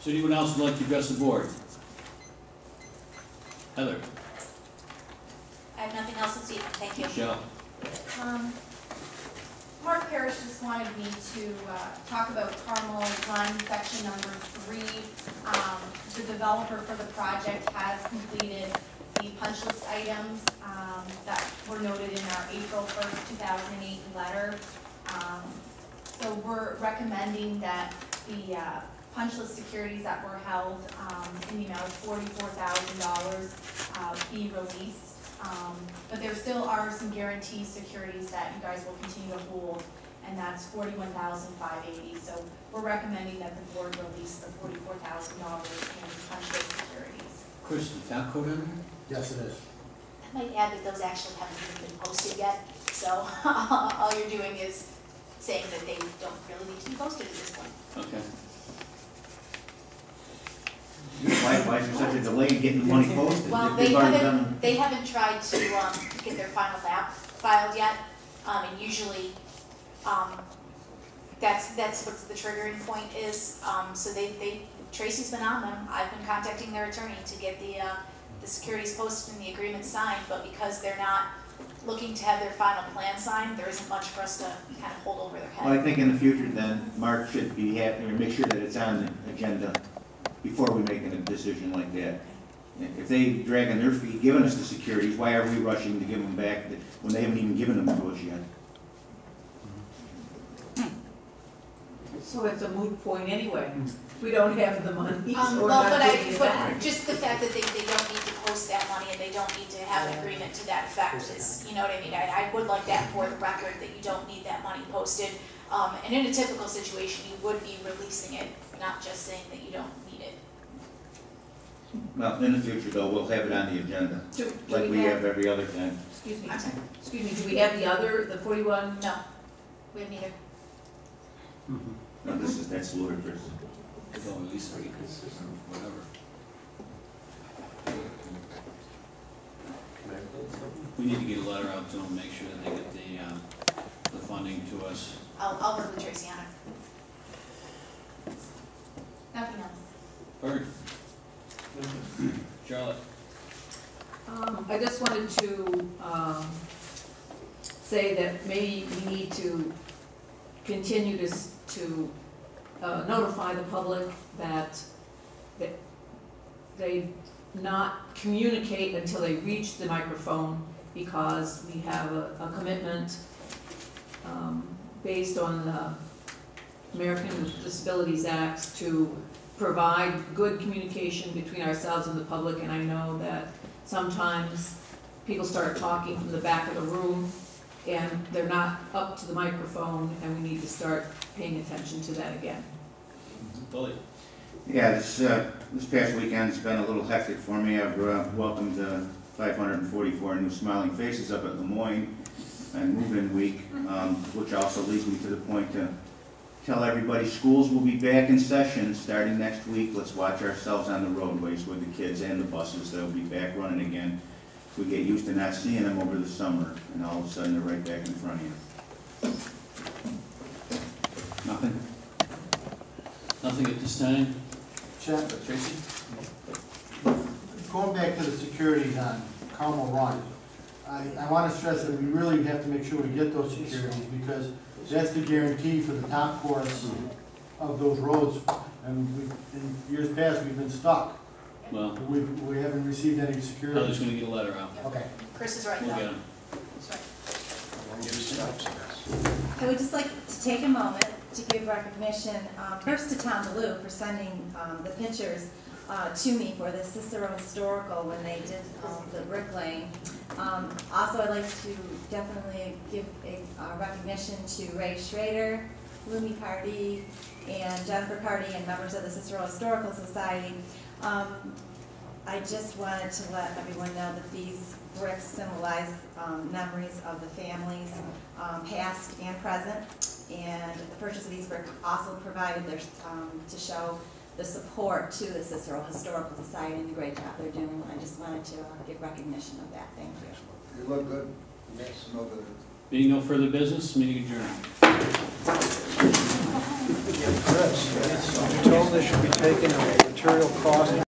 there anyone else who'd like to address the board? Heather? I have nothing else this evening, thank you. Michelle? Mark Parrish just wanted me to talk about Carmel Run, section number 3. The developer for the project has completed the punch list items that were noted in our April 1st, 2008 letter. So we're recommending that the punch list securities that were held in the amount of $44,000 be released. But there still are some guarantee securities that you guys will continue to hold, and that's $41,580. So we're recommending that the board release the $44,000 in punch list securities. Chris, the town code on there? Yes, it is. I might add that those actually haven't even been posted yet, so all you're doing is saying that they don't really need to be posted at this point. Okay. Why is there such a delay in getting the money posted? Well, They've already done they haven't tried to get their final map filed yet, and usually that's what the triggering point is. So Tracy's been on them. I've been contacting their attorney to get the securities posted and the agreement signed, but because they're not looking to have their final plan signed, there isn't much for us to kind of hold over their head. Well, I think in the future then, Mark should be happy, or make sure that it's on the agenda before we make a decision like that. If they drag on their feet giving us the securities, why are we rushing to give them back when they haven't even given them to us yet? So it's a moot point anyway. We don't have the money, or Well, not getting it back. but just the fact that they don't need to post that money and they don't need to have an agreement to that effect is, you know what I mean? I would like that for the record, that you don't need that money posted. And in a typical situation, you would be releasing it, not just saying that you don't need it. Well, in the future though, we'll have it on the agenda, Do like we have every other time. Excuse me, I'm sorry. excuse me, do we have the 41? No, we have neither. No, that's ludicrous. Go at least 3, whatever. We need to get a letter out to them, make sure that they get the funding to us. I'll work with Tracy on it. Nothing else. Bird? Charlotte? I just wanted to say that maybe we need to continue to notify the public that they not communicate until they reach the microphone, because we have a commitment based on the American Disabilities Act to provide good communication between ourselves and the public, and I know that sometimes people start talking from the back of the room and they're not up to the microphone, and we need to start paying attention to that again. Billy? Yeah, this past weekend's been a little hectic for me. I've welcomed 544 new smiling faces up at Lemoyne and move-in week, which also leads me to the point to tell everybody schools will be back in session starting next week. Let's watch ourselves on the roadways with the kids and the buses. They'll be back running again. We get used to not seeing them over the summer, and all of a sudden they're right back in front of you. Nothing? Nothing at this time? Jeff, Tracy? going back to the securities on Carmel Run, I want to stress that we really have to make sure we get those securities, because that's the guarantee for the top course of those roads. And in years past, we've been stuck. Well, We haven't received any Heather's securities. gonna get a letter out. Okay. Chris is right We'll though. get them. That's right. I would just like to take a moment to give recognition, first to Tom DeLue for sending the pictures to me for the Cicero Historical when they did the bricklaying. Also, I'd like to definitely give a recognition to Ray Schrader, Lumi Pardee, and Jennifer Pardee, and members of the Cicero Historical Society. I just wanted to let everyone know that these bricks symbolize memories of the families, past and present, and the purchase of these bricks also provided their, to show the support to the Cicero Historical Society and the great job they're doing. I just wanted to give recognition of that. Thank you. You look good. Next, no good. Being no further business, meeting adjourned. Chris, you told there should be taken a material cost